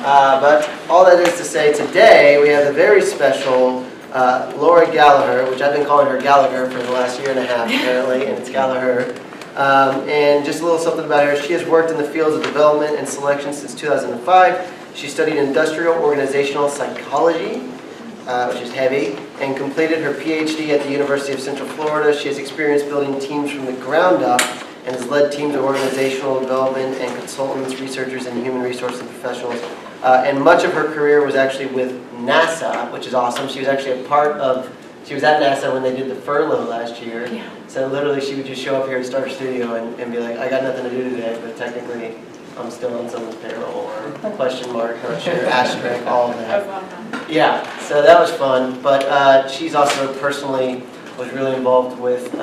But all that is to say, today we have the very special Laura Gallaher, which I've been calling her Gallagher for the last year and a half apparently, and it's Gallaher. And just a little something about her. She has worked in the fields of development and selection since 2005. She studied industrial organizational psychology, which is heavy, and completed her PhD at the University of Central Florida. She has experience building teams from the ground up and has led teams of organizational development and consultants, researchers, and human resources professionals. And much of her career was actually with NASA, which is awesome. She was actually she was at NASA when they did the furlough last year. Yeah. So literally she would just show up here at Star Studio and be like, I got nothing to do today, but technically I'm still on someone's payroll, or question mark, not sure, asterisk, all of that. Yeah, so that was fun. But she's also personally was really involved with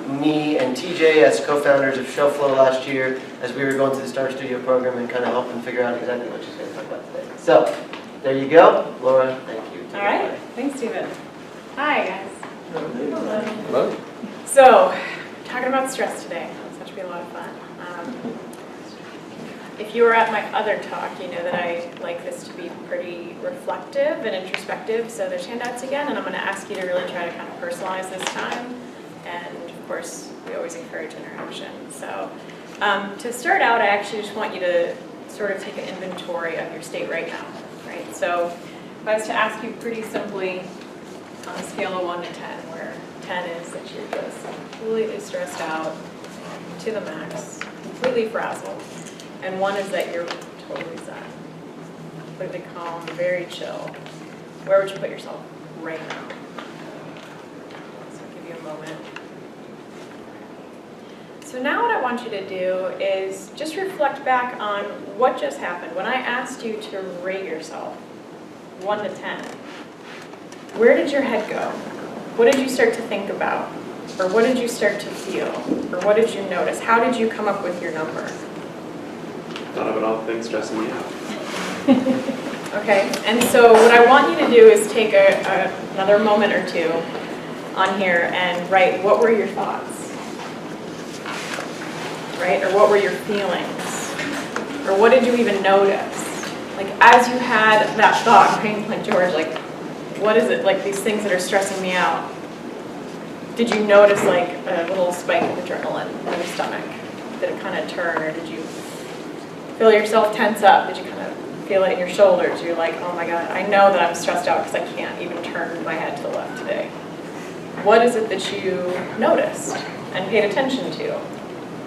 me and TJ as co-founders of ShowFlow last year as we were going through the Star Studio program and kind of helping figure out exactly what she's going to talk about today. So, there you go. Laura, thank you. All right. Thanks, Stephen. Hi, guys. Hello. So, talking about stress today. It's going to be a lot of fun. If you were at my other talk, you know that I like this to be pretty reflective and introspective. So there's handouts again, and I'm going to ask you to really try to kind of personalize this time. And of course, we always encourage interaction. So to start out, I actually just want you to sort of take an inventory of your state right now. Right? So if I was to ask you pretty simply on a scale of 1 to 10, where 10 is that you're just completely stressed out to the max, completely frazzled. And 1 is that you're totally zen, completely calm, very chill. Where would you put yourself right now? So I'll give you a moment. So now what I want you to do is just reflect back on what just happened. When I asked you to rate yourself, 1 to 10, where did your head go? What did you start to think about? Or what did you start to feel? Or what did you notice? How did you come up with your number? Thought about all the things stressing me out. Okay, and so what I want you to do is take another moment or two on here and write what were your thoughts, right? Or what were your feelings? Or what did you even notice? Like as you had that thought, right, like George, like what is it, like these things that are stressing me out? Did you notice like a little spike of adrenaline in your stomach? Did it kind of turn, or did you feel yourself tense up? Did you kind of feel it in your shoulders? You're like, oh my God, I know that I'm stressed out because I can't even turn my head to the left today. What is it that you noticed and paid attention to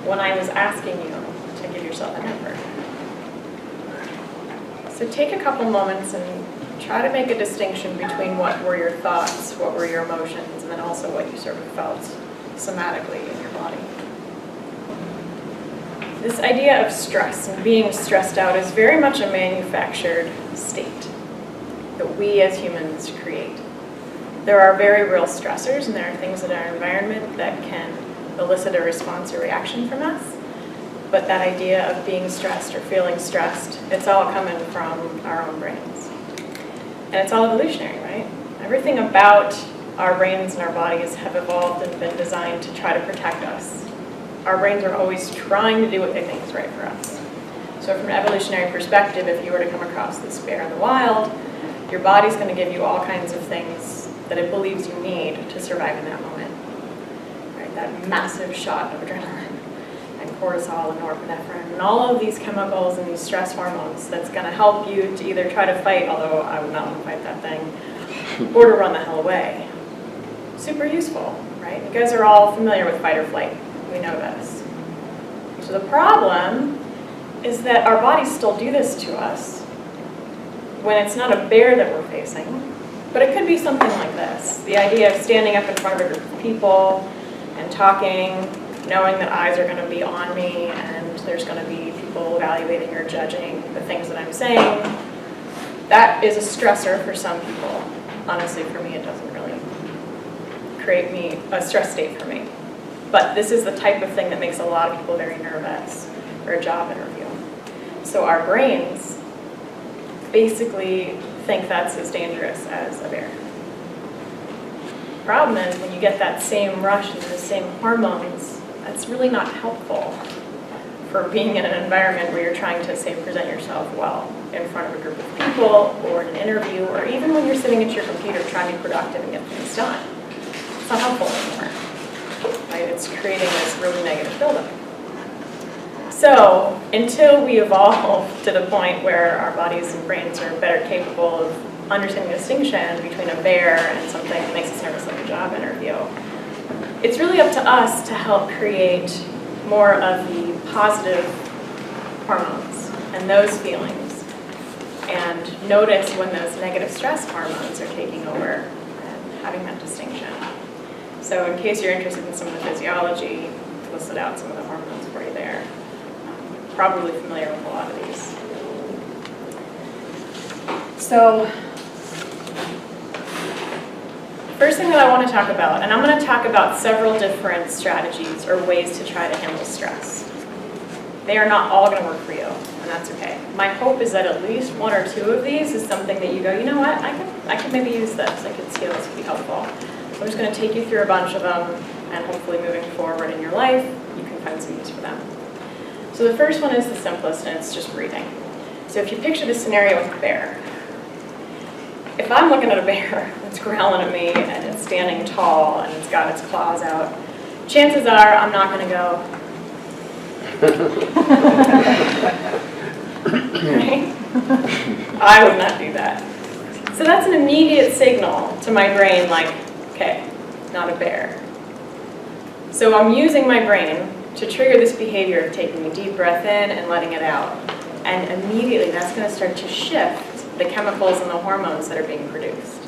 when I was asking you to give yourself a number? So take a couple moments and try to make a distinction between what were your thoughts, what were your emotions, and then also what you sort of felt somatically in your body. This idea of stress and being stressed out is very much a manufactured state that we as humans create. There are very real stressors, and there are things in our environment that can elicit a response or reaction from us. But that idea of being stressed or feeling stressed, it's all coming from our own brains. And it's all evolutionary, right? Everything about our brains and our bodies have evolved and been designed to try to protect us. Our brains are always trying to do what they think is right for us. So from an evolutionary perspective, if you were to come across this bear in the wild, your body's going to give you all kinds of things that it believes you need to survive in that moment. Right? That massive shot of adrenaline and cortisol and norepinephrine and all of these chemicals and these stress hormones that's going to help you to either try to fight, although I would not want to fight that thing, or to run the hell away. Super useful, right? You guys are all familiar with fight or flight. We know this. So the problem is that our bodies still do this to us when it's not a bear that we're facing, but it could be something like this. The idea of standing up in front of a group of people and talking, knowing that eyes are going to be on me and there's going to be people evaluating or judging the things that I'm saying. That is a stressor for some people. Honestly, for me, it doesn't really create me a stress state for me. But this is the type of thing that makes a lot of people very nervous for a job interview. So our brains basically think that's as dangerous as a bear. Problem is, when you get that same rush and the same hormones, that's really not helpful for being in an environment where you're trying to, say, present yourself well. in front of a group of people or in an interview, or even when you're sitting at your computer trying to be productive and get things done. It's not helpful anymore, right? It's creating this really negative buildup. So until we evolve to the point where our bodies and brains are better capable of understanding the distinction between a bear and something that makes us nervous like a job interview, it's really up to us to help create more of the positive hormones and those feelings, and notice when those negative stress hormones are taking over and having that distinction. So in case you're interested in some of the physiology, I've listed out some of the hormones for you there. Probably familiar with a lot of these. So, first thing that I want to talk about, and I'm going to talk about several different strategies or ways to try to handle stress. They are not all going to work for you, and that's okay. My hope is that at least one or two of these is something that you go, you know what, I could maybe use this. I could see how this would be helpful. So I'm just going to take you through a bunch of them, and hopefully moving forward in your life, you can find some use for them. So the first one is the simplest, and it's just breathing. So if you picture the scenario with a bear, if I'm looking at a bear that's growling at me and it's standing tall and it's got its claws out, chances are I'm not going to go. Right? I would not do that. So that's an immediate signal to my brain like, okay, not a bear. So I'm using my brain to trigger this behavior of taking a deep breath in and letting it out. And immediately that's going to start to shift the chemicals and the hormones that are being produced.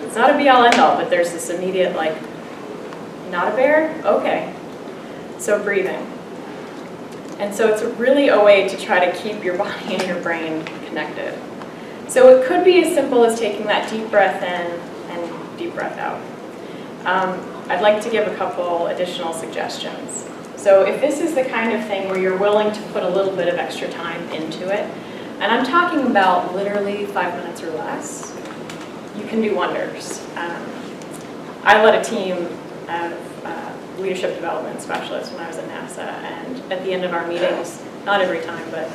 It's not a be-all end-all, but there's this immediate like, not a bear? Okay. So breathing. And so it's really a way to try to keep your body and your brain connected. So it could be as simple as taking that deep breath in and deep breath out. I'd like to give a couple additional suggestions. So if this is the kind of thing where you're willing to put a little bit of extra time into it, and I'm talking about literally 5 minutes or less, you can do wonders. I led a team of leadership development specialists when I was at NASA, and at the end of our meetings, not every time, but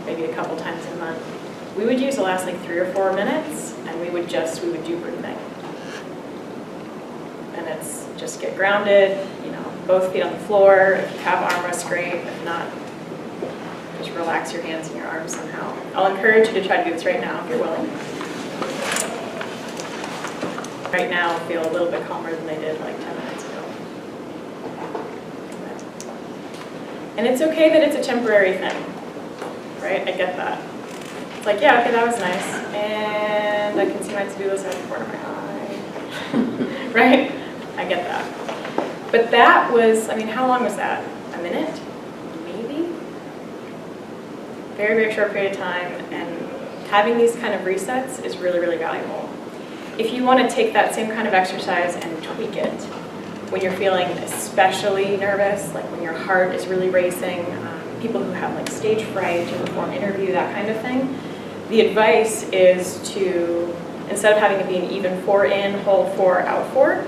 maybe a couple times a month, we would use the last like 3 or 4 minutes, and we would do breathing. And it's just get grounded, both feet on the floor. If you have armrests, great. If not, just relax your hands and your arms somehow. I'll encourage you to try to do this right now if you're willing. Right now, feel a little bit calmer than they did like 10 minutes ago. And it's okay that it's a temporary thing, right? I get that. It's like, yeah, okay, that was nice. And I can see my to-do list out of the corner of my eye. Right? I get that. But that was, how long was that? A minute? Maybe? Very, very short period of time, and having these kind of resets is really, really valuable. If you want to take that same kind of exercise and tweak it, when you're feeling especially nervous, like when your heart is really racing, people who have like stage fright or before an interview, that kind of thing, the advice is to, instead of having it be an even 4 in, hold 4, out 4,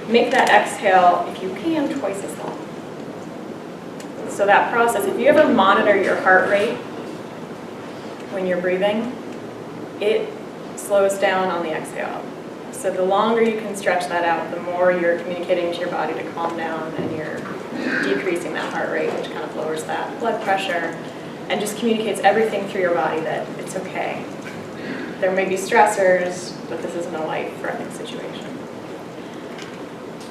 make that exhale, if you can, twice as long. So that process, if you ever monitor your heart rate when you're breathing, it slows down on the exhale. So the longer you can stretch that out, the more you're communicating to your body to calm down, and you're decreasing that heart rate, which kind of lowers that blood pressure and just communicates everything through your body that it's okay. There may be stressors, but this isn't a life-threatening situation.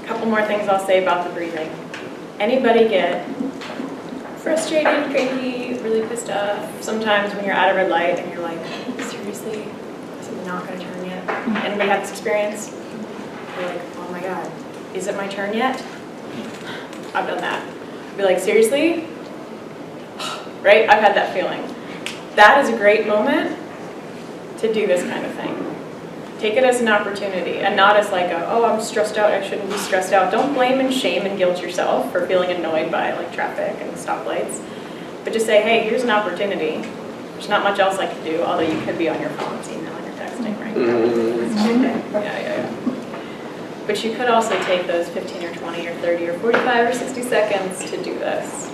A couple more things I'll say about the breathing. Anybody get frustrated, cranky, really pissed off sometimes when you're at a red light and you're like, seriously, is it not going to turn yet? Anybody have this experience? You're like, oh my God, is it my turn yet? I've done that. Be like, seriously? Right? I've had that feeling. That is a great moment to do this kind of thing. Take it as an opportunity and not as like, oh, I'm stressed out, I shouldn't be stressed out. Don't blame and shame and guilt yourself for feeling annoyed by like traffic and stoplights. But just say, hey, here's an opportunity. There's not much else I can do, although you could be on your phones, emailing or texting, right? Yeah. But you could also take those 15 or 20 or 30 or 45 or 60 seconds to do this.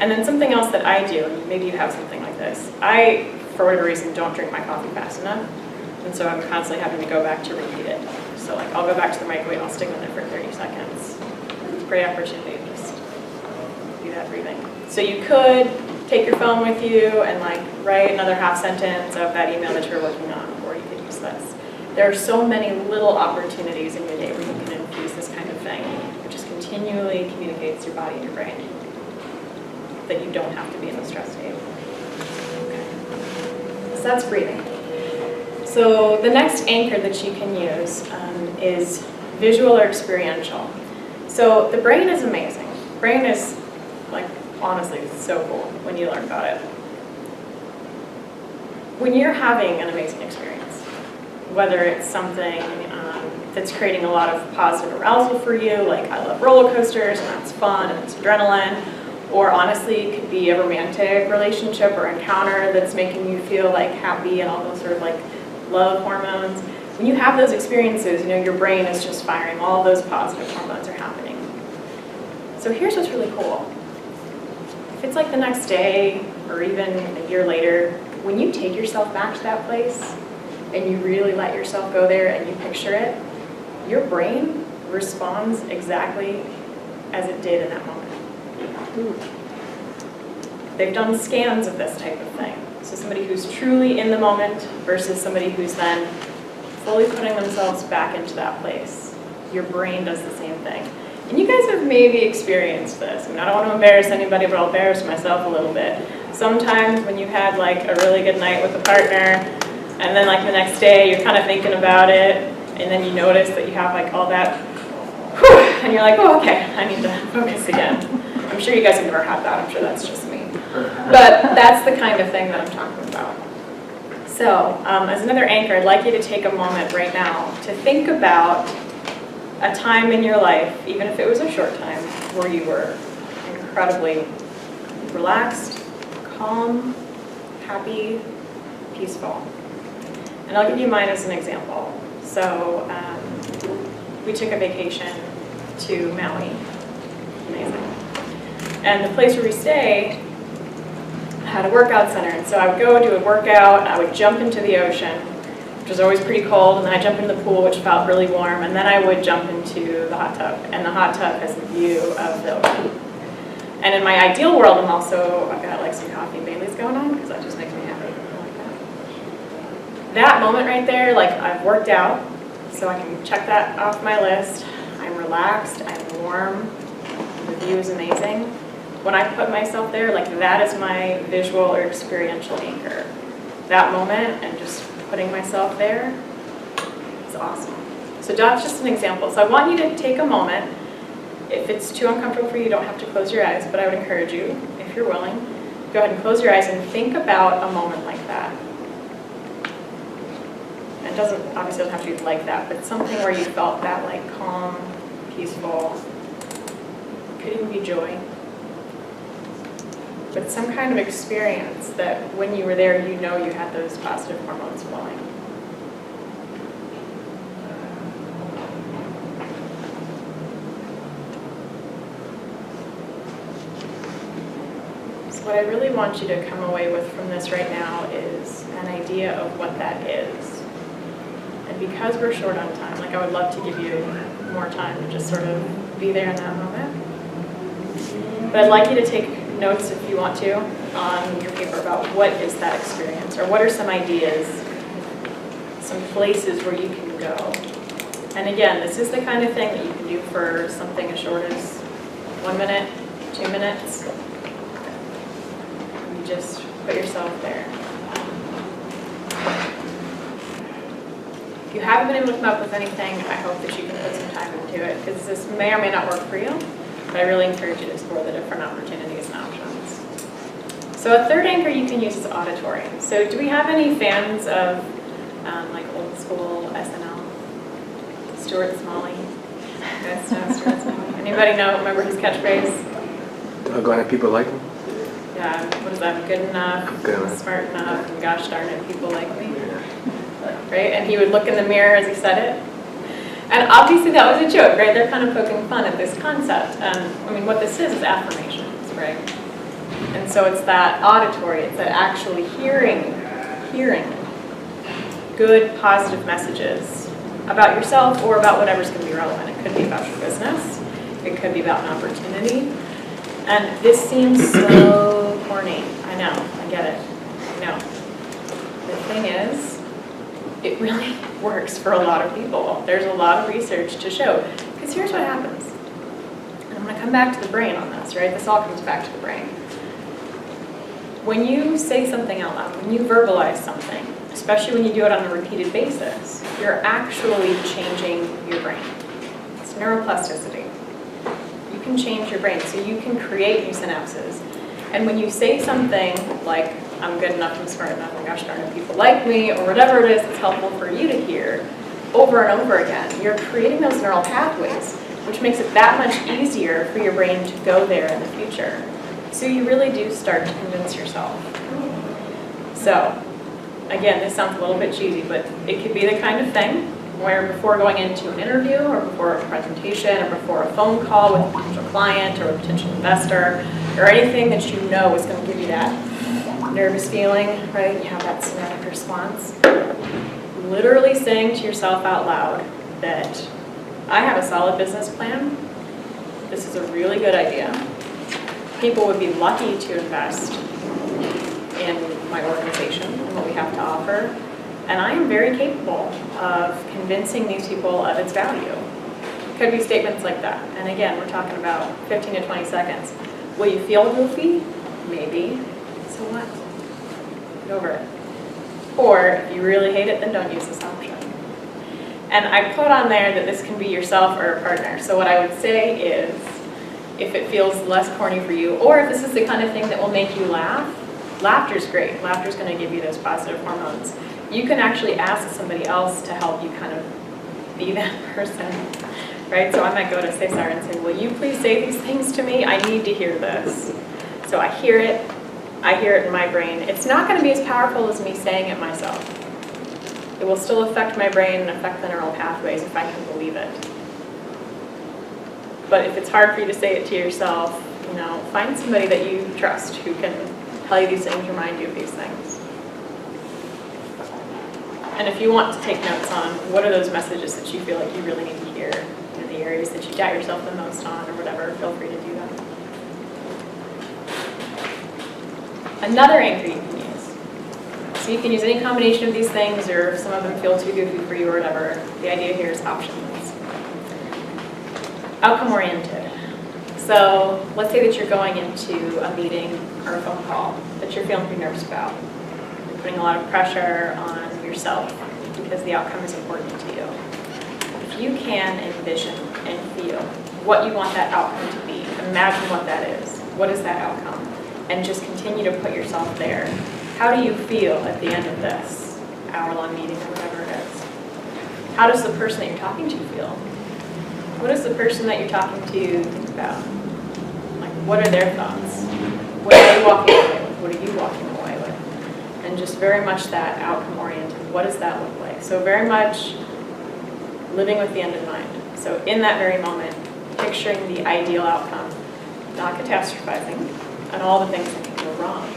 And then something else that I do, and maybe you have something like this, I for whatever reason, don't drink my coffee fast enough. And so I'm constantly having to go back to repeat it. So like I'll go back to the microwave, I'll stick in there for 30 seconds. Great opportunity to just do that breathing. So you could take your phone with you and like write another half sentence of that email that you're working on, or you could use this. There are so many little opportunities in your day where you can infuse this kind of thing, which just continually communicates to your body and your brain that you don't have to be in the stress state. Okay. So that's breathing. So the next anchor that you can use is visual or experiential. So the brain is amazing. Brain is, like, honestly, so cool when you learn about it. When you're having an amazing experience, whether it's something that's creating a lot of positive arousal for you, like I love roller coasters and that's fun and it's adrenaline, or honestly it could be a romantic relationship or encounter that's making you feel like happy and all those sort of like love hormones. When you have those experiences, you know, your brain is just firing, all those positive hormones are happening. So here's what's really cool. If it's like the next day or even a year later, when you take yourself back to that place and you really let yourself go there and you picture it, your brain responds exactly as it did in that moment. They've done scans of this type of thing. So somebody who's truly in the moment versus somebody who's then fully putting themselves back into that place. Your brain does the same thing. And you guys have maybe experienced this. I mean, I don't want to embarrass anybody, but I'll embarrass myself a little bit. Sometimes when you had like a really good night with a partner, and then like the next day you're kind of thinking about it, and then you notice that you have like all that, whew, and you're like, oh, okay, I need to focus again. I'm sure you guys have never had that. I'm sure that's just me. But that's the kind of thing that I'm talking about. So as another anchor, I'd like you to take a moment right now to think about a time in your life, even if it was a short time, where you were incredibly relaxed, calm, happy, peaceful. And I'll give you mine as an example. So we took a vacation to Maui. Amazing. And the place where we stay had a workout center. And so I would go do a workout, I would jump into the ocean, which was always pretty cold, and then I jump into the pool, which felt really warm, and then I would jump into the hot tub, and the hot tub has a view of the ocean. And in my ideal world, I've got like some coffee and Bailey's going on, because that just makes me happy. I like that. That moment right there, like I've worked out, so I can check that off my list. I'm relaxed, I'm warm, the view is amazing. When I put myself there, like that is my visual or experiential anchor. That moment and just putting myself there is awesome. So that's just an example. So I want you to take a moment. If it's too uncomfortable for you, you don't have to close your eyes, but I would encourage you, if you're willing, go ahead and close your eyes and think about a moment like that. It obviously doesn't have to be like that, but something where you felt that like calm, peaceful, could even be joy. But some kind of experience that when you were there, you know you had those positive hormones flowing. So what I really want you to come away with from this right now is an idea of what that is. And because we're short on time, like I would love to give you more time to just sort of be there in that moment. But I'd like you to take notes if you want to on your paper about what is that experience, or what are some ideas, some places where you can go. And again, this is the kind of thing that you can do for something as short as 1 minute, 2 minutes. You just put yourself there. If you haven't been able to come up with anything, I hope that you can put some time into it, because this may or may not work for you. But I really encourage you to explore the different opportunities and options. So a third anchor you can use is auditory. So do we have any fans of like old school SNL? Stuart Smalley? You guys know Stuart Smalley? Anybody remember his catchphrase? I'm glad people like me. Yeah, what is that? Good enough, Good enough. Smart enough, and gosh darn it, people like me. Right? And he would look in the mirror as he said it. And obviously that was a joke, right? They're kind of poking fun at this concept. I mean, what this is affirmations, right? And so it's that auditory, it's that actually hearing hearing good, positive messages about yourself or about whatever's going to be relevant. It could be about your business. It could be about an opportunity. And this seems so corny. I know. I get it. I know. The thing is, it really works for a lot of people. There's a lot of research to show. Because here's what happens. And I'm going to come back to the brain on this, right? This all comes back to the brain. When you say something out loud, when you verbalize something, especially when you do it on a repeated basis, you're actually changing your brain. It's neuroplasticity. You can change your brain, so you can create new synapses. And when you say something like, I'm good enough, I'm smart enough, oh gosh darn it, people like me, or whatever it is that's helpful for you to hear, over and over again, you're creating those neural pathways, which makes it that much easier for your brain to go there in the future. So you really do start to convince yourself. So, again, this sounds a little bit cheesy, but it could be the kind of thing where before going into an interview or before a presentation or before a phone call with a potential client or a potential investor or anything that you know is going to give you that nervous feeling, right? You have that somatic response. Literally saying to yourself out loud that I have a solid business plan. This is a really good idea. People would be lucky to invest in my organization and what we have to offer. And I am very capable of convincing these people of its value. Could be statements like that. And again, we're talking about 15 to 20 seconds. Will you feel goofy? Maybe. So what? Get over it. Or if you really hate it, then don't use this option. And I put on there that this can be yourself or a partner. So what I would say is, if it feels less corny for you, or if this is the kind of thing that will make you laugh, laughter's great. Laughter's going to give you those positive hormones. You can actually ask somebody else to help you kind of be that person, right? So I might go to Cesar and say, will you please say these things to me? I need to hear this. So I hear it in my brain. It's not going to be as powerful as me saying it myself. It will still affect my brain and affect the neural pathways if I can believe it. But if it's hard for you to say it to yourself, find somebody that you trust who can tell you these things, remind you of these things. And if you want to take notes on what are those messages that you feel like you really need to hear, the areas that you doubt yourself the most on or whatever, feel free to do that. Another anchor you can use. So you can use any combination of these things, or if some of them feel too goofy for you or whatever. The idea here is options. Outcome-oriented. So let's say that you're going into a meeting or a phone call that you're feeling pretty nervous about. You're putting a lot of pressure on yourself because the outcome is important to you. If you can envision and feel what you want that outcome to be, imagine what that is. What is that outcome? And just continue to put yourself there. How do you feel at the end of this hour-long meeting or whatever it is? How does the person that you're talking to feel? What does the person that you're talking to think about? Like, what are their thoughts? What are they walking away with? What are you walking away with? And just very much that outcome-oriented. What does that look like? So very much living with the end in mind. So in that very moment, picturing the ideal outcome, not catastrophizing, and all the things that can go wrong.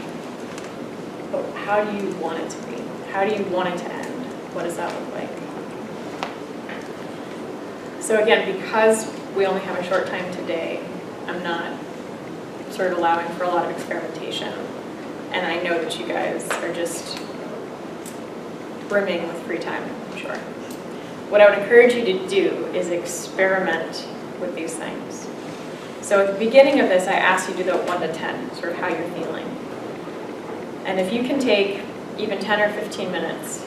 But how do you want it to be? How do you want it to end? What does that look like? So again, because we only have a short time today, I'm not sort of allowing for a lot of experimentation. And I know that you guys are just brimming with free time, I'm sure. What I would encourage you to do is experiment with these things. So at the beginning of this, I asked you to do the 1 to 10, sort of how you're feeling. And if you can take even 10 or 15 minutes,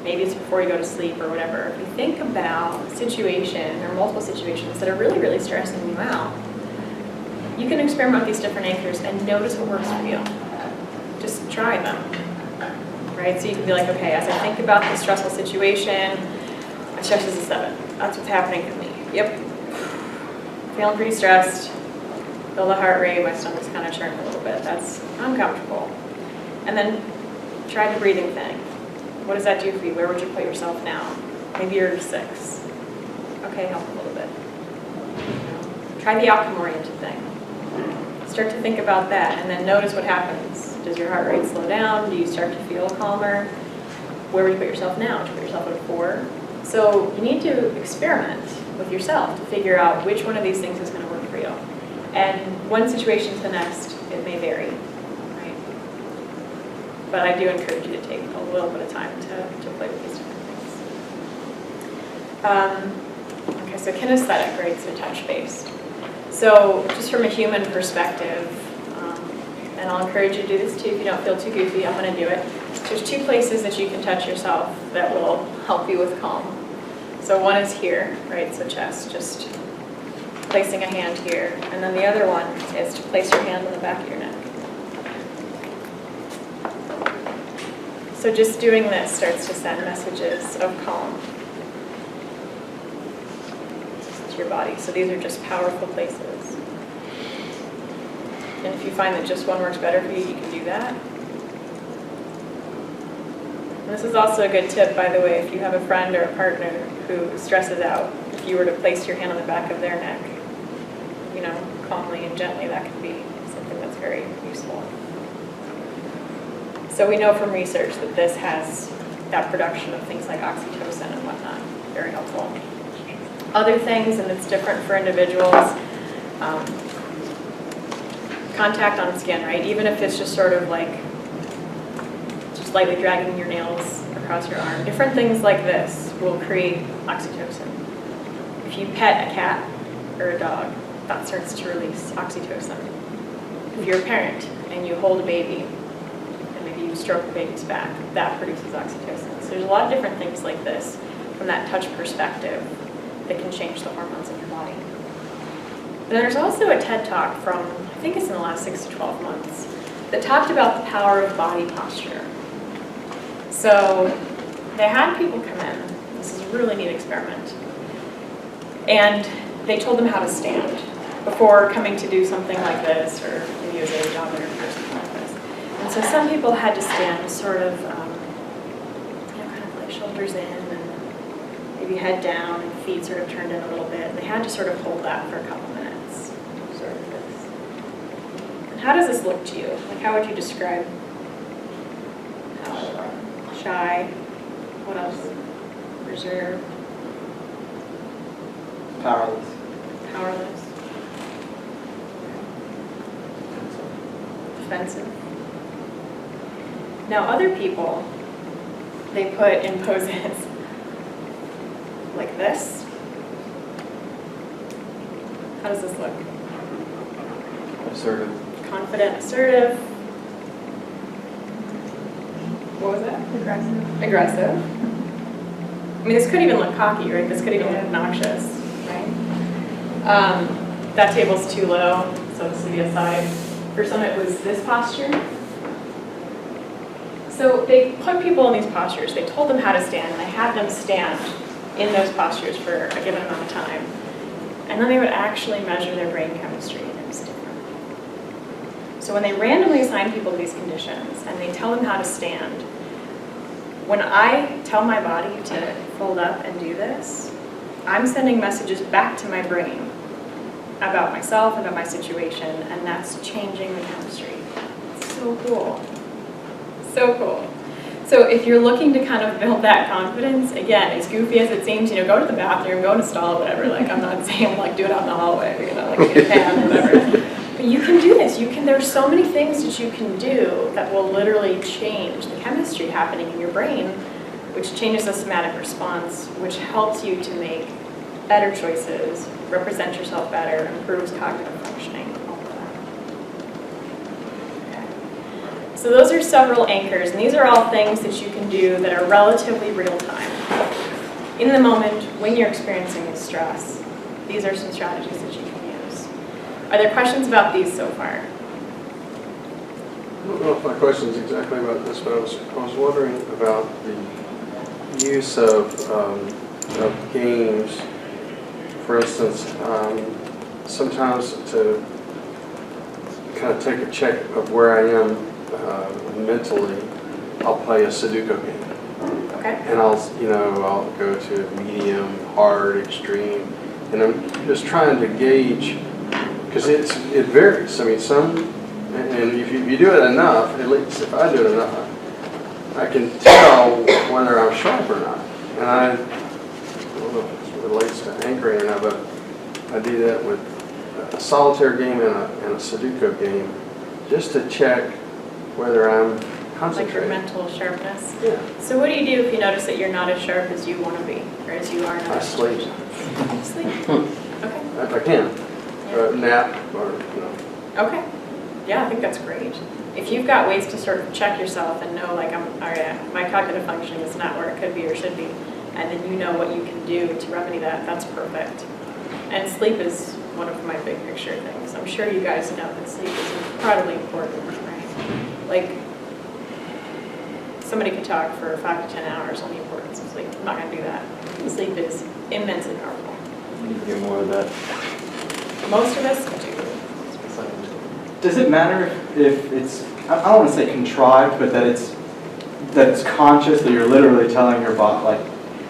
maybe it's before you go to sleep or whatever, if you think about a situation or multiple situations that are really, really stressing you out, you can experiment with these different anchors and notice what works for you. Just try them, right? So you can be like, okay, as I think about this stressful situation, my stress is a 7. That's what's happening to me. Yep. Feeling pretty stressed. Feel the heart rate, my stomach's kind of churning a little bit. That's uncomfortable. And then try the breathing thing. What does that do for you? Where would you put yourself now? Maybe you're 6. Okay, help a little bit. Try the outcome-oriented thing. Start to think about that, and then notice what happens. Does your heart rate slow down? Do you start to feel calmer? Where would you put yourself now? Would you put yourself at a 4? So you need to experiment with yourself to figure out which one of these things is going to work for you. And one situation to the next, it may vary, right? But I do encourage you to take a little bit of time to play with these different things. Okay, so kinesthetic, right, so touch-based. So just from a human perspective, and I'll encourage you to do this too if you don't feel too goofy, I'm going to do it. There's 2 places that you can touch yourself that will help you with calm. So one is here, right, so chest, just placing a hand here. And then the other one is to place your hand on the back of your neck. So just doing this starts to send messages of calm to your body. So these are just powerful places. And if you find that just one works better for you, you can do that. And this is also a good tip, by the way, if you have a friend or a partner who stresses out. If you were to place your hand on the back of their neck, you know, calmly and gently, that could be something that's very useful. So we know from research that this has that production of things like oxytocin and whatnot. Very helpful. Other things, and it's different for individuals, contact on skin, right? Even if it's just sort of like just lightly dragging your nails across your arm. Different things like this will create oxytocin. If you pet a cat or a dog, that starts to release oxytocin. If you're a parent and you hold a baby and maybe you stroke the baby's back, that produces oxytocin. So there's a lot of different things like this from that touch perspective that can change the hormones in your body. But then there's also a TED Talk from, I think it's in the last 6 to 12 months, that talked about the power of body posture. So they had people come in, this is a really neat experiment, and they told them how to stand before coming to do something like this, or maybe it was a job interview or something like this. And so some people had to stand sort of, kind of like shoulders in, and maybe head down, and feet sort of turned in a little bit. And they had to sort of hold that for a couple minutes, sort of this. And how does this look to you? Like, how would you describe how shy? What else? Reserved? Powerless. Powerless? Defensive? Now, other people, they put in poses like this. How does this look? Assertive. Confident, assertive. What was that? Aggressive. Aggressive. I mean, this could even look cocky, right? This could even look obnoxious, right? That table's too low, so this would be a side. For some, it was this posture. So they put people in these postures. They told them how to stand, and they had them stand in those postures for a given amount of time. And then they would actually measure their brain chemistry, and it was different. So when they randomly assign people to these conditions, and they tell them how to stand, when I tell my body to fold up and do this, I'm sending messages back to my brain about myself, about my situation, and that's changing the chemistry. It's so cool. So cool. So if you're looking to kind of build that confidence, again, as goofy as it seems, go to the bathroom, go in a stall, whatever. Like, I'm not saying like do it out in the hallway, like in a pan or whatever. But you can do this. There's so many things that you can do that will literally change the chemistry happening in your brain, which changes the somatic response, which helps you to make better choices, represent yourself better, improves cognitive functioning, all of that. Okay. So those are several anchors, and these are all things that you can do that are relatively real time. In the moment, when you're experiencing the stress, these are some strategies that you can use. Are there questions about these so far? I don't know if my question is exactly about this, but I was wondering about the use of games. For instance, sometimes to kind of take a check of where I am mentally, I'll play a Sudoku game. Okay. And I'll go to medium, hard, extreme, and I'm just trying to gauge, because it varies. I mean, some And if you do it enough, at least if I do it enough, I can tell whether I'm sharp or not. And I don't know if it relates to anchoring or not, but I do that with a solitaire game and a Sudoku game, just to check whether I'm Like your concentrating. mental sharpness. Yeah, So what do you do if you notice that you're not as sharp as you want to be, or as you are now? I sleep Sleep. Okay. if I can, or nap, or Okay. Yeah, I think that's great. If you've got ways to sort of check yourself and know, like, all right, my cognitive functioning is not where it could be or should be, and then you know what you can do to remedy that, that's perfect. And sleep is one of my big picture things. I'm sure you guys know that sleep is incredibly important, right? Like, somebody could talk for 5 to 10 hours on the importance of sleep. I'm not going to do that. Sleep is immensely powerful. You need to do more of that. Most of us do. Does it matter if it's, I don't want to say contrived, but that it's conscious, that you're literally telling your body, like,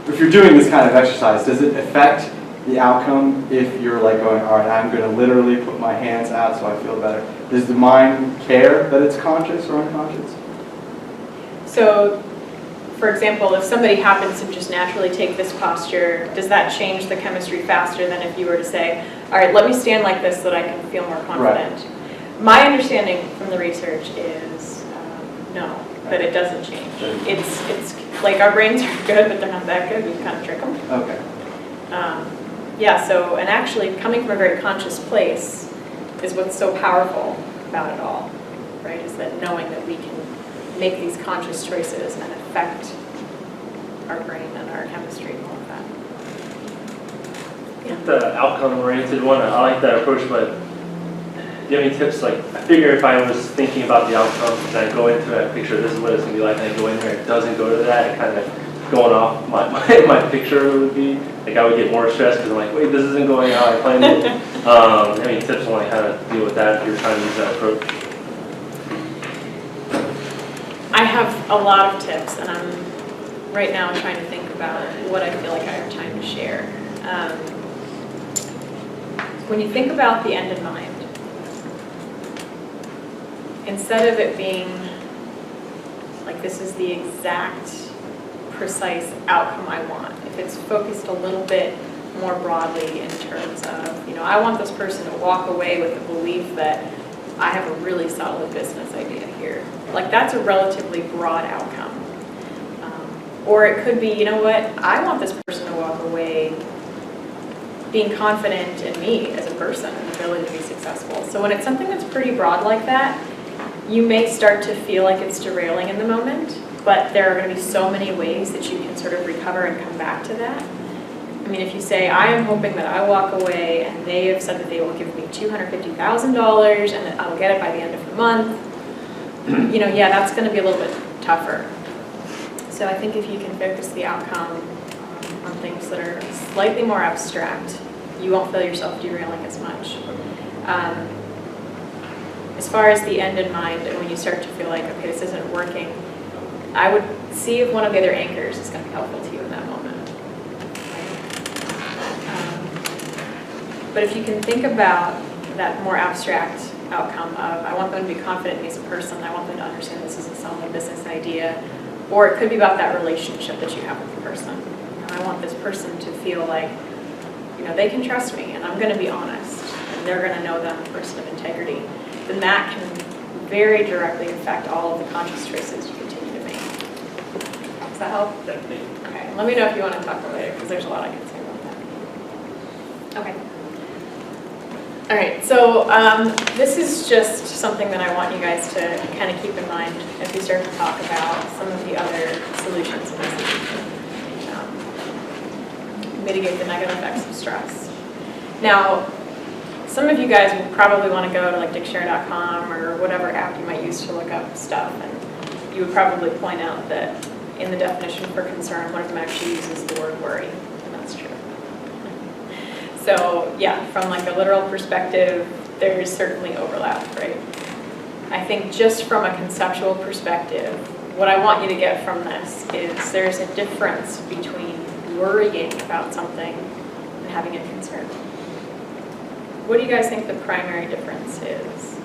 if you're doing this kind of exercise, does it affect the outcome if you're like going, all right, I'm going to literally put my hands out so I feel better? Does the mind care that it's conscious or unconscious? So, for example, if somebody happens to just naturally take this posture, does that change the chemistry faster than if you were to say, all right, let me stand like this so that I can feel more confident? My understanding from the research is no, that it doesn't change. It's like our brains are good, but they're not that good. We kind of trick them. Okay. Yeah, so, and actually coming from a very conscious place is what's so powerful about it all, right? Is that knowing that we can make these conscious choices and affect our brain and our chemistry and all of that. Yeah. The outcome-oriented one, I like that approach, but do you have any tips? Like, I figure if I was thinking about the outcome and I go into it, I picture this is what it's going to be like, and I go in there, it doesn't go to that, it kind of going off my picture would be, like I would get more stressed because I'm like, wait, this isn't going how I planned it. Any tips on like how to deal with that if you're trying to use that approach? I have a lot of tips, and I'm right now trying to think about what I feel like I have time to share. When you think about the end in mind, instead of it being like this is the exact precise outcome I want, if it's focused a little bit more broadly in terms of, you know, I want this person to walk away with the belief that I have a really solid business idea here. Like, that's a relatively broad outcome. Or it could be, you know what, I want this person to walk away being confident in me as a person and ability to be successful. So when it's something that's pretty broad like that, you may start to feel like it's derailing in the moment, but there are going to be so many ways that you can sort of recover and come back to that. I mean, if you say, I am hoping that I walk away and they have said that they will give me $250,000 and that I'll get it by the end of the month, you know, yeah, that's going to be a little bit tougher. So I think if you can focus the outcome on things that are slightly more abstract, you won't feel yourself derailing as much. As far as the end in mind, and when you start to feel like, okay, this isn't working, I would see if one of the other anchors is going to be helpful to you in that moment. But if you can think about that more abstract outcome of, I want them to be confident in me as a person, I want them to understand this is a solid business idea, or it could be about that relationship that you have with the person. You know, I want this person to feel like, you know, they can trust me and I'm going to be honest and they're going to know that I'm a person of integrity. Then that can very directly affect all of the conscious choices you continue to make. Does that help? Definitely. Okay, let me know if you want to talk later, because there's a lot I can say about that. Okay. All right, so this is just something that I want you guys to kind of keep in mind as we start to talk about some of the other solutions in this mitigate the negative effects of stress. Now, some of you guys would probably want to go to like Dictionary.com or whatever app you might use to look up stuff, and you would probably point out that in the definition for concern, one of them actually uses the word worry, and that's true. So yeah, from like a literal perspective, there is certainly overlap, right? I think just from a conceptual perspective, what I want you to get from this is there's a difference between worrying about something and having a concern. What do you guys think the primary difference is?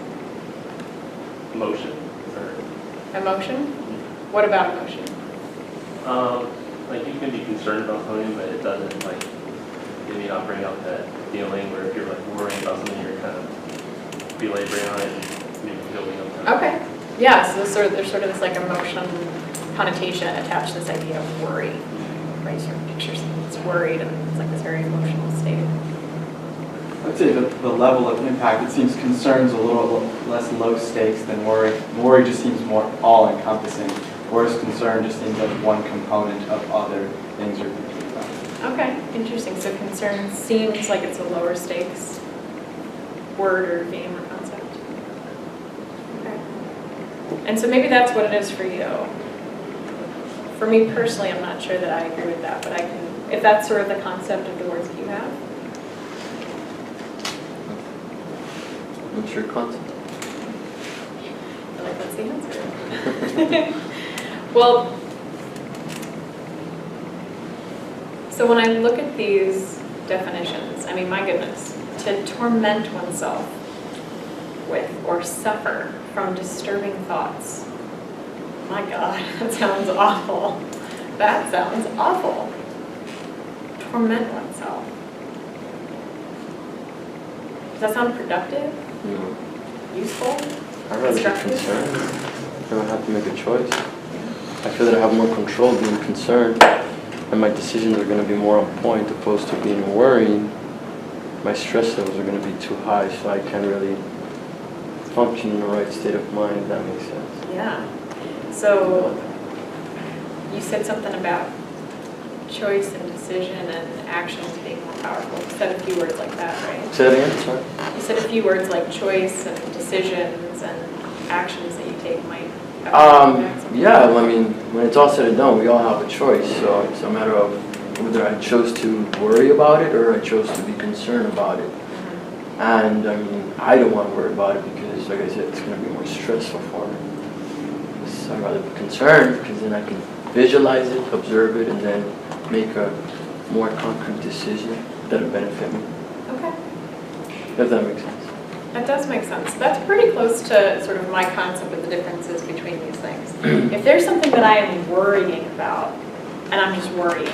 emotion or Emotion? What about emotion? like you can be concerned about something, but it doesn't like maybe not bring out that feeling where if you're like worrying about something, you're kind of belaboring on it and maybe building up to it. Okay. Yeah, so there's sort of this like emotion connotation attached to this idea of worry. Right, you sort of picture something that's worried and it's like this very emotional state. I'd say the level of impact, it seems concern's a little less low stakes than worry. Worry just seems more all-encompassing, whereas concern just seems like one component of other things you're thinking about. Okay, interesting. So concern seems like it's a lower stakes word or theme or concept. Okay. And so maybe that's what it is for you. For me personally, I'm not sure that I agree with that, but I can, if that's sort of the concept of the words that you have. What's your concept? I feel like that's the answer. Well, so when I look at these definitions, I mean, my goodness, to torment oneself with or suffer from disturbing thoughts. My God, that sounds awful. That sounds awful. Torment oneself. Does that sound productive? No. Useful? I'd rather be Constructive? concerned. I don't have to make a choice. I feel that I have more control being concerned, and my decisions are going to be more on point opposed to being worried. My stress levels are going to be too high, so I can't really function in the right state of mind, if that makes sense. Yeah. So you said something about choice and decision and actions being more powerful. You said a few words like that, right? Say that again, sorry? You said a few words like choice and decisions and actions that you take might have an impact. Yeah, I mean, when it's all said and done, we all have a choice, so it's a matter of whether I chose to worry about it or I chose to be concerned about it. And I mean, I don't want to worry about it because, like I said, it's going to be more stressful for me. So I'd rather be concerned because then I can visualize it, observe it, and then make a more concrete decision that'll benefit me, Okay. if that makes sense. That does make sense. That's pretty close to sort of my concept of the differences between these things. If there's something that I am worrying about, and I'm just worrying,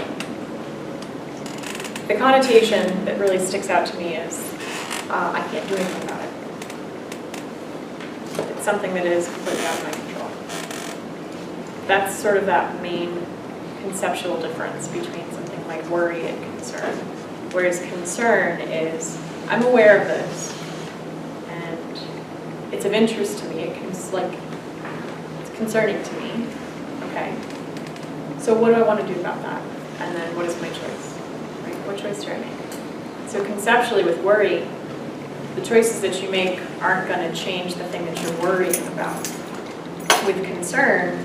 the connotation that really sticks out to me is I can't do anything about it. It's something that is completely out of my control. That's sort of that main conceptual difference between something like worry and concern. Whereas concern is, I'm aware of this, and it's of interest to me. It's concerning to me. Okay. So what do I want to do about that? And then what is my choice? Right? What choice do I make? So conceptually with worry, the choices that you make aren't going to change the thing that you're worrying about. With concern,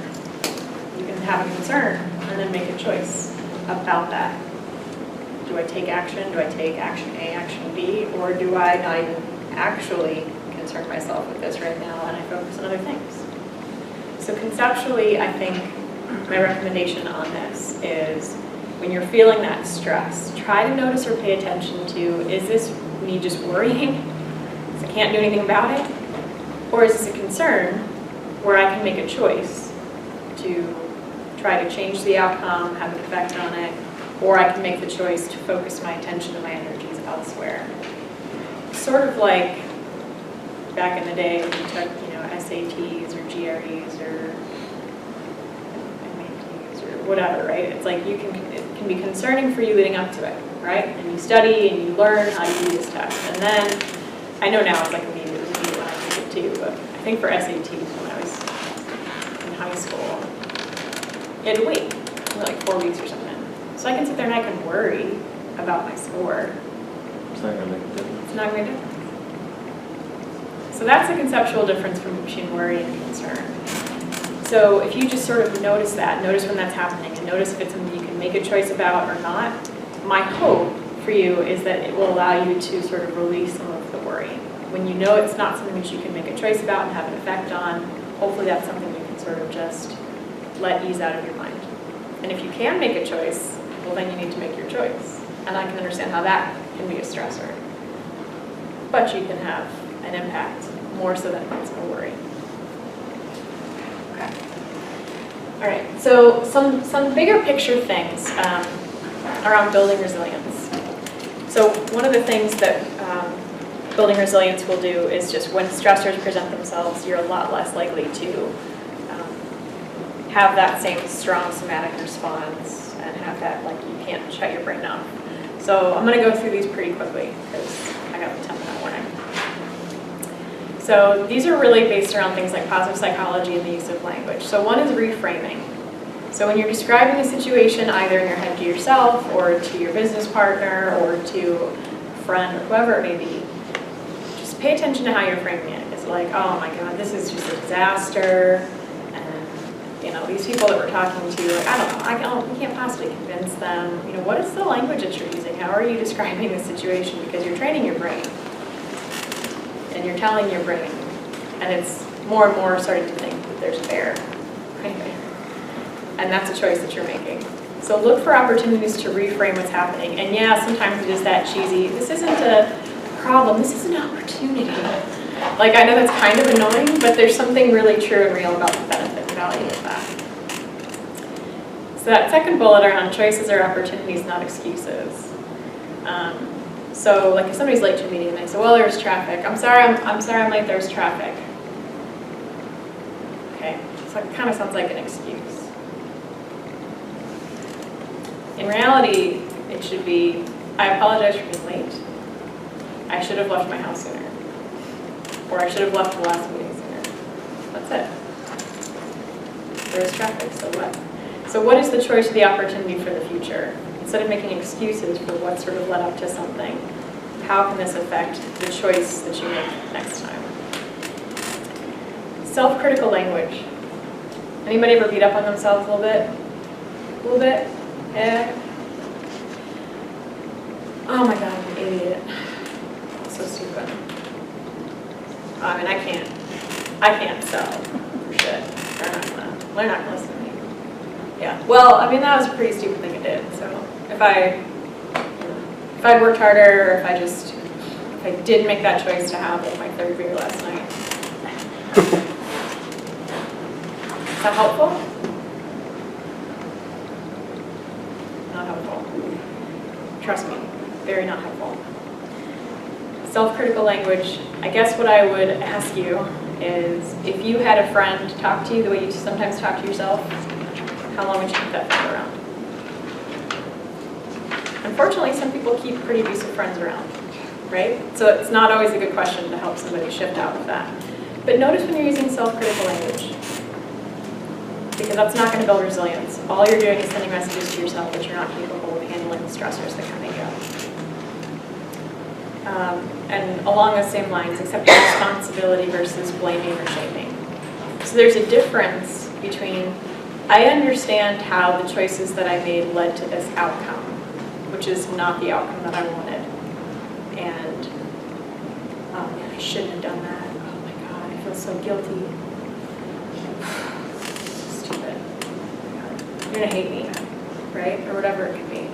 you can have a concern and then make a choice about that. Do I take action? Do I take action A, action B? Or do I not even actually concern myself with this right now and I focus on other things? So conceptually, I think my recommendation on this is when you're feeling that stress, try to notice or pay attention to, is this me just worrying? I can't do anything about it? Or is this a concern where I can make a choice to try to change the outcome, have an effect on it, or I can make the choice to focus my attention and my energies elsewhere. Sort of like back in the day when you took, SATs or GREs or MATs or whatever, right? It's like it can be concerning for you leading up to it, right? And you study and you learn how to do this test. And then, I know now it's like immediate when I took it too, but I think for SATs when I was in high school, you had to wait like 4 weeks or something. So I can sit there and I can worry about my score. It's not going to make a difference. It's not going to make a difference. So that's the conceptual difference between worry and concern. So if you just sort of notice that, notice when that's happening, and notice if it's something you can make a choice about or not, my hope for you is that it will allow you to sort of release some of the worry. When you know it's not something that you can make a choice about and have an effect on, hopefully that's something you can sort of just let ease out of your mind. And if you can make a choice, well then you need to make your choice. And I can understand how that can be a stressor. But you can have an impact more so than it's a worry. All right, so some bigger picture things around building resilience. So one of the things that building resilience will do is just when stressors present themselves, you're a lot less likely to have that same strong somatic response and have that, like, you can't shut your brain off. So I'm going to go through these pretty quickly because I got a 10-minute warning. So these are really based around things like positive psychology and the use of language. So one is reframing. So when you're describing a situation either in your head to yourself or to your business partner or to a friend or whoever it may be, just pay attention to how you're framing it. It's like, oh my God, this is just a disaster. And, you know, these people that we're talking to, like, I don't know, we can't possibly convince them. You know, what is the language that you're using? How are you describing the situation? Because you're training your brain. And you're telling your brain, and it's more and more starting to think that there's a bear, right there. And that's a choice that you're making. So look for opportunities to reframe what's happening. And yeah, sometimes it is that cheesy, this isn't a problem, this is an opportunity. Like, I know that's kind of annoying, but there's something really true and real about the benefit and value of that. So that second bullet around choices are opportunities, not excuses. So, like, if somebody's late to a meeting and they say, well, there's traffic. I'm sorry I'm late, there's traffic. Okay, so it kind of sounds like an excuse. In reality, it should be, I apologize for being late. I should have left my house sooner. Or I should have left the last meeting sooner. That's it. There's traffic, so what? So what is the choice or the opportunity for the future? Instead of making excuses for what sort of led up to something, how can this affect the choice that you make next time? Self-critical language. Anybody ever beat up on themselves a little bit? A little bit? Yeah? Oh my God, I'm an idiot. So stupid. I mean, I can't sell for shit. They're not gonna listen to me. Yeah, well, I mean, that was a pretty stupid thing I did, so if I'd worked harder, or if I did make that choice to have like my third beer last night. Is that helpful? Not helpful. Trust me, very not helpful. Self-critical language, I guess what I would ask you is, if you had a friend talk to you the way you sometimes talk to yourself, how long would you keep that friend around? Unfortunately, some people keep pretty abusive friends around, right? So it's not always a good question to help somebody shift out of that. But notice when you're using self-critical language, because that's not going to build resilience. All you're doing is sending messages to yourself that you're not capable of handling the stressors that come at you. And along those same lines, accepting responsibility versus blaming or shaming. So there's a difference between, I understand how the choices that I made led to this outcome, which is not the outcome that I wanted. And, oh man, I shouldn't have done that. Oh my God, I feel so guilty. Stupid. You're gonna hate me, right? Or whatever it could be.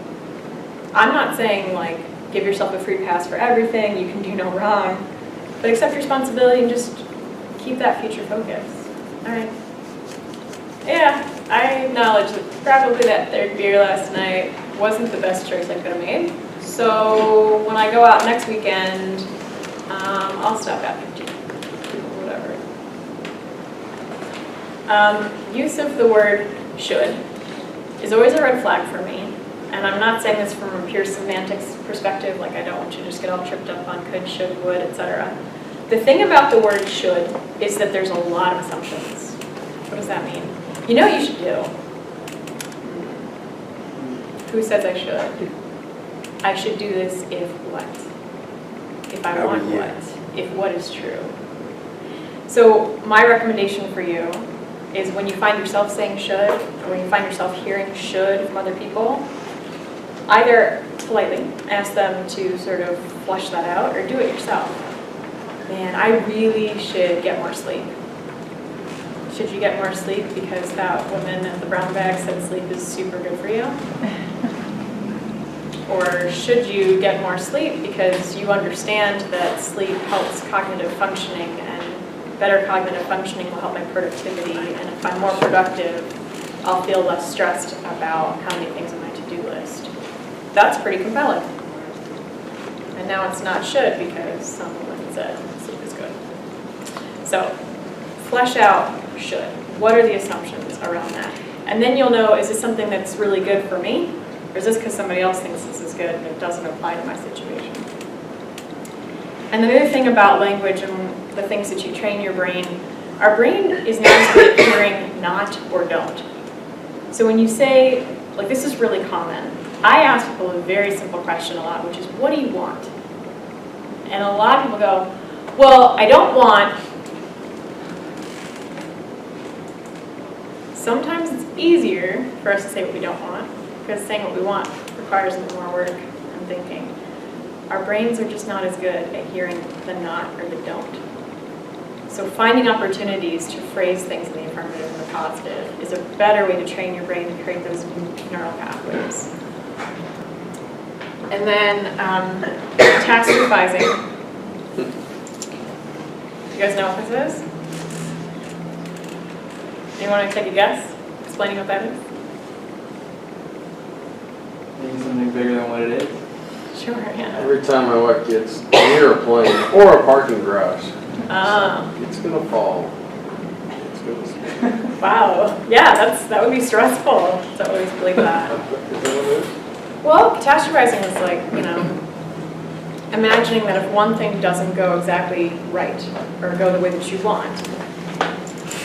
I'm not saying, like, give yourself a free pass for everything, you can do no wrong, but accept responsibility and just keep that future focus. All right. Yeah, I acknowledge that probably that third beer last night wasn't the best choice I could have made. So when I go out next weekend, I'll stop at 15, whatever. Use of the word should is always a red flag for me. And I'm not saying this from a pure semantics perspective, like I don't want you to just get all tripped up on could, should, would, etc. The thing about the word should is that there's a lot of assumptions. What does that mean? You know you should do. Who says I should? I should do this if what? If I want what? If what is true? So my recommendation for you is when you find yourself saying should, or when you find yourself hearing should from other people, either politely ask them to sort of flush that out, or do it yourself. Man, I really should get more sleep. Should you get more sleep because that woman at the brown bag said sleep is super good for you? Or should you get more sleep because you understand that sleep helps cognitive functioning, and better cognitive functioning will help my productivity, and if I'm more productive, I'll feel less stressed about how many things on my to-do list. That's pretty compelling. And now it's not should because someone said sleep is good. So flesh out should. What are the assumptions around that? And then you'll know, is this something that's really good for me? Or is this because somebody else thinks this is good and it doesn't apply to my situation? And the other thing about language and the things that you train your brain, our brain is not as good at hearing not or don't. So when you say, like this is really common, I ask people a very simple question a lot, which is, what do you want? And a lot of people go, well, I don't want. Sometimes it's easier for us to say what we don't want, because saying what we want requires a little more work and thinking. Our brains are just not as good at hearing the not or the don't. So finding opportunities to phrase things in the affirmative and the positive is a better way to train your brain to create those neural pathways. And then catastrophizing. You guys know what this is? Anyone want to take a guess? Explaining what that is? Maybe something bigger than what it is. Sure, yeah. Every time my wife gets near a plane or a parking garage, Oh, it's gonna fall. It's gonna. wow. Yeah, that would be stressful to always believe that. Is that what it is? Well, catastrophizing is like, imagining that if one thing doesn't go exactly right or go the way that you want,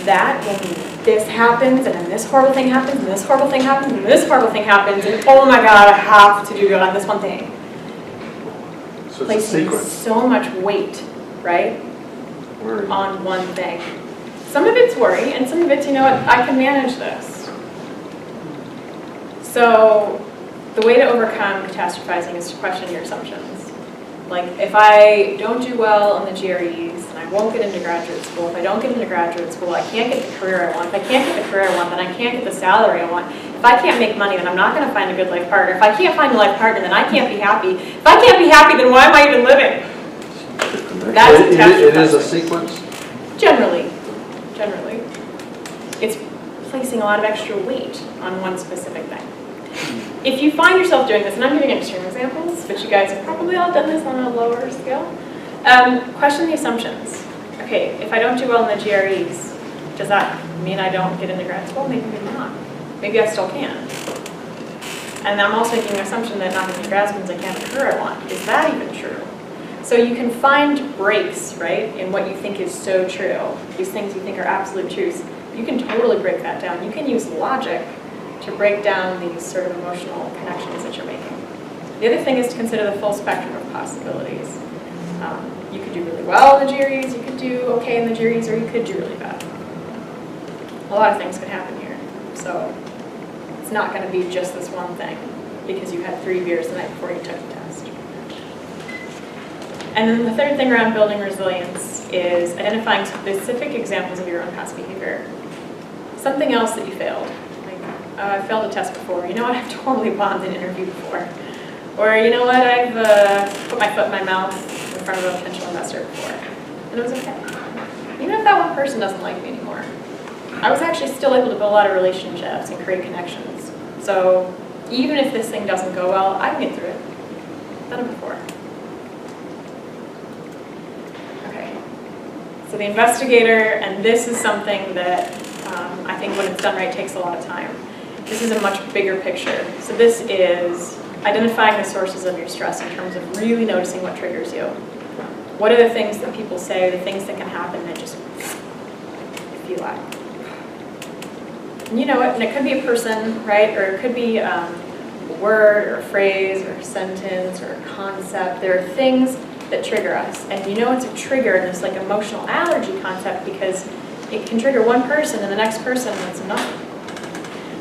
that when this happens, and then this horrible thing happens, and this horrible thing happens, and this horrible thing happens, and oh my God, I have to do good on this one thing. So it's a Placing sequence. so much weight, right, Worry. on one thing. Some of it's worry, and some of it's, you know what, I can manage this. So the way to overcome catastrophizing is to question your assumptions. Like, if I don't do well on the GREs, and I won't get into graduate school, if I don't get into graduate school, I can't get the career I want. If I can't get the career I want, then I can't get the salary I want. If I can't make money, then I'm not going to find a good life partner. If I can't find a life partner, then I can't be happy. If I can't be happy, then why am I even living? That's It is a catastrophizing. sequence? Generally. It's placing a lot of extra weight on one specific thing. If you find yourself doing this, and I'm giving extreme examples, but you guys have probably all done this on a lower scale, question the assumptions. Okay, if I don't do well in the GREs, does that mean I don't get into grad school? Maybe not. Maybe I still can. And I'm also making an assumption that not getting into grad school means I can't have the career I want. Is that even true? So you can find breaks, right, in what you think is so true, these things you think are absolute truths. You can totally break that down. You can use logic to break down these sort of emotional connections that you're making. The other thing is to consider the full spectrum of possibilities. You could do really well in the GREs, you could do okay in the GREs, or you could do really bad. A lot of things could happen here. So it's not going to be just this one thing because you had 3 beers the night before you took the test. And then the third thing around building resilience is identifying specific examples of your own past behavior. Something else that you failed. I failed a test before. You know what? I've totally bombed an interview before. Or you know what? I've put my foot in my mouth in front of a potential investor before. And it was okay. Even if that one person doesn't like me anymore, I was actually still able to build a lot of relationships and create connections. So even if this thing doesn't go well, I can get through it. I've done it before. Okay. So the investigator, and this is something that I think when it's done right takes a lot of time. This is a much bigger picture. So this is identifying the sources of your stress in terms of really noticing what triggers you. What are the things that people say, the things that can happen that just feel like? And you know what, and it could be a person, right? Or it could be a word or a phrase or a sentence or a concept. There are things that trigger us. And you know it's a trigger in this like emotional allergy concept because it can trigger one person and the next person and it's another.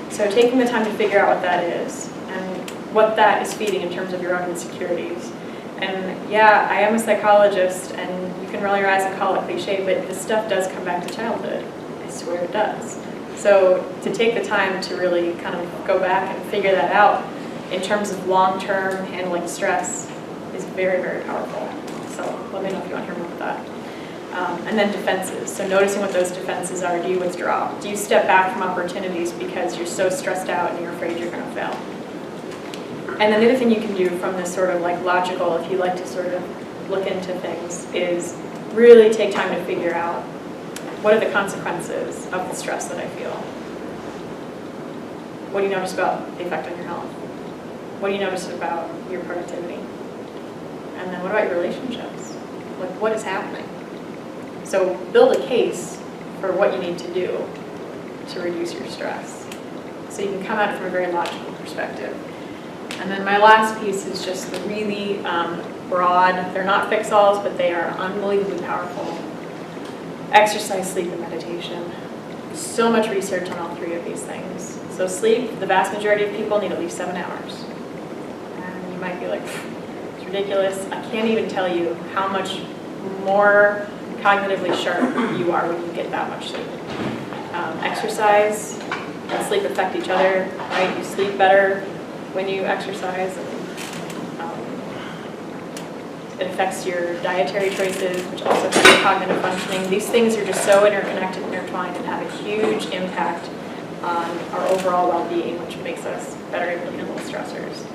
So taking the time to figure out what that is and what that is feeding in terms of your own insecurities. And yeah, I am a psychologist and you can roll your eyes and call it cliche, but this stuff does come back to childhood. I swear it does. So to take the time to really kind of go back and figure that out in terms of long-term handling stress is very, very powerful. So let me know if you want to hear more about that. And then defenses. So noticing what those defenses are. Do you withdraw? Do you step back from opportunities because you're so stressed out and you're afraid you're going to fail? And then the other thing you can do from this sort of like logical, if you like to sort of look into things, is really take time to figure out what are the consequences of the stress that I feel. What do you notice about the effect on your health? What do you notice about your productivity? And then what about your relationships? Like, what is happening? So build a case for what you need to do to reduce your stress. So you can come at it from a very logical perspective. And then my last piece is just the really broad, they're not fix-alls, but they are unbelievably powerful. Exercise, sleep, and meditation. So much research on all three of these things. So sleep, the vast majority of people need at least 7 hours. And you might be like, it's ridiculous. I can't even tell you how much more cognitively sharp you are when you get that much sleep. Exercise and sleep affect each other, right? You sleep better when you exercise, and it affects your dietary choices, which also affects your cognitive functioning. These things are just so interconnected and intertwined and have a huge impact on our overall well-being, which makes us better able to handle stressors.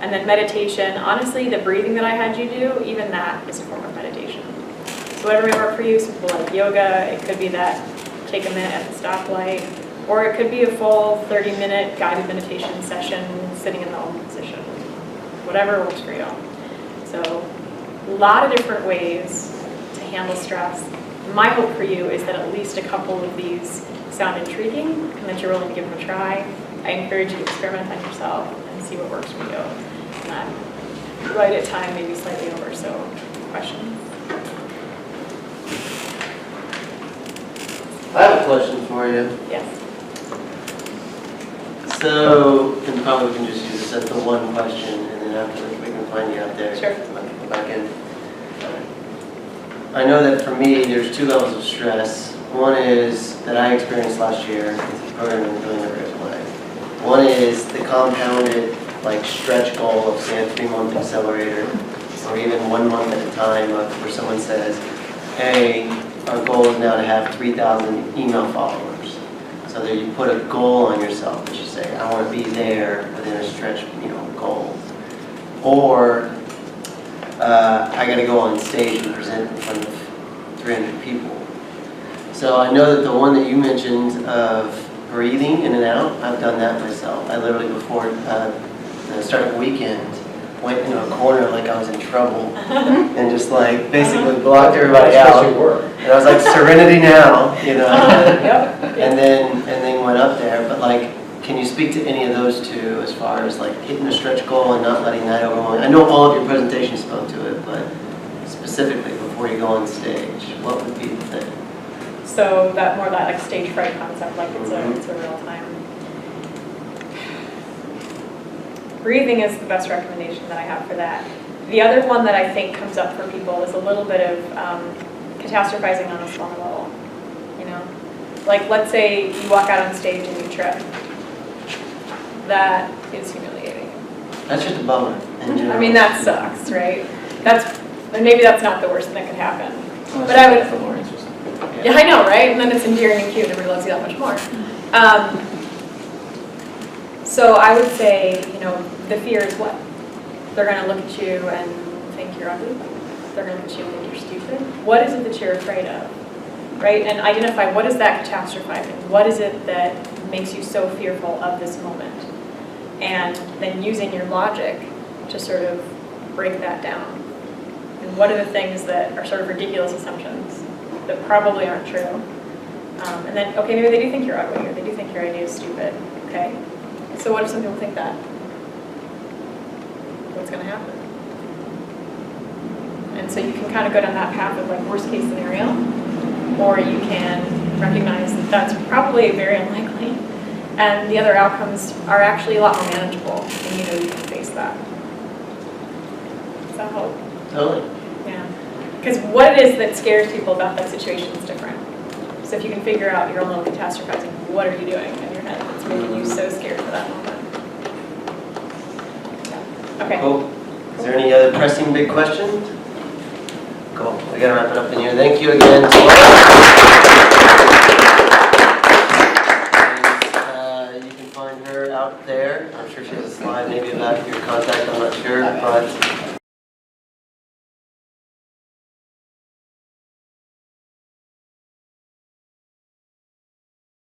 And then meditation, honestly, the breathing that I had you do, even that is a form of meditation. So whatever may work for you, some people like yoga, it could be that take a minute at the stoplight, or it could be a full 30-minute guided meditation session sitting in the Om position. Whatever works for you. So a lot of different ways to handle stress. My hope for you is that at least a couple of these sound intriguing and that you're willing to give them a try. I encourage you to experiment on yourself and see what works for you. And I'm right at time, maybe slightly over, so questions? I have a question for you. Yes. So, and probably we can just use this as the one question, and then after we can find you out there. Sure. Let people back in. I know that for me, there's 2 levels of stress. One is that I experienced last year with the program I'm doing the right way. One is the compounded, like, stretch goal of, say, a 3-month accelerator, or even 1 month at a time, where someone says, hey, our goal is now to have 3,000 email followers. So that you put a goal on yourself that you say, I want to be there within a stretch, goal. Or I got to go on stage and present in front of 300 people. So I know that the one that you mentioned of breathing in and out, I've done that myself. I literally, before the startup weekend, went into a corner like I was in trouble and just like basically blocked everybody out. And I was like, serenity now, and then went up there. But like, can you speak to any of those two as far as like hitting a stretch goal and not letting that overwhelm? I know all of your presentations spoke to it, but specifically before you go on stage, what would be the thing? So that more that like stage fright concept, like it's a real time. Breathing is the best recommendation that I have for that. The other one that I think comes up for people is a little bit of catastrophizing on a small level. Like let's say you walk out on stage and you trip. That is humiliating. That's just a bummer. I mean, that sucks, right? And maybe that's not the worst thing that could happen. But I would. Yeah, I know, right? And then it's endearing and cute, and everybody loves you that much more. So I would say, the fear is what? They're going to look at you and think you're ugly. They're going to look at you and think you're stupid. What is it that you're afraid of, right? And identify what is that catastrophizing? What is it that makes you so fearful of this moment? And then using your logic to sort of break that down. And what are the things that are sort of ridiculous assumptions that probably aren't true? And then, okay, maybe they do think you're ugly, or they do think your idea is stupid, okay? So what if some people think that? What's going to happen? And so you can kind of go down that path of like worst case scenario, or you can recognize that that's probably very unlikely, and the other outcomes are actually a lot more manageable, and you can face that. Does that help? Totally. Yeah. Because what it is that scares people about that situation is different. So if you can figure out your own little catastrophizing, what are you doing in your head that's making you so scared for that moment? Yeah. Okay. Cool. Is there any other pressing big questions? Cool. We gotta wrap it up in here. Thank you again to Laura. And, you can find her out there. I'm sure she has a slide maybe about your contact, I'm not sure, but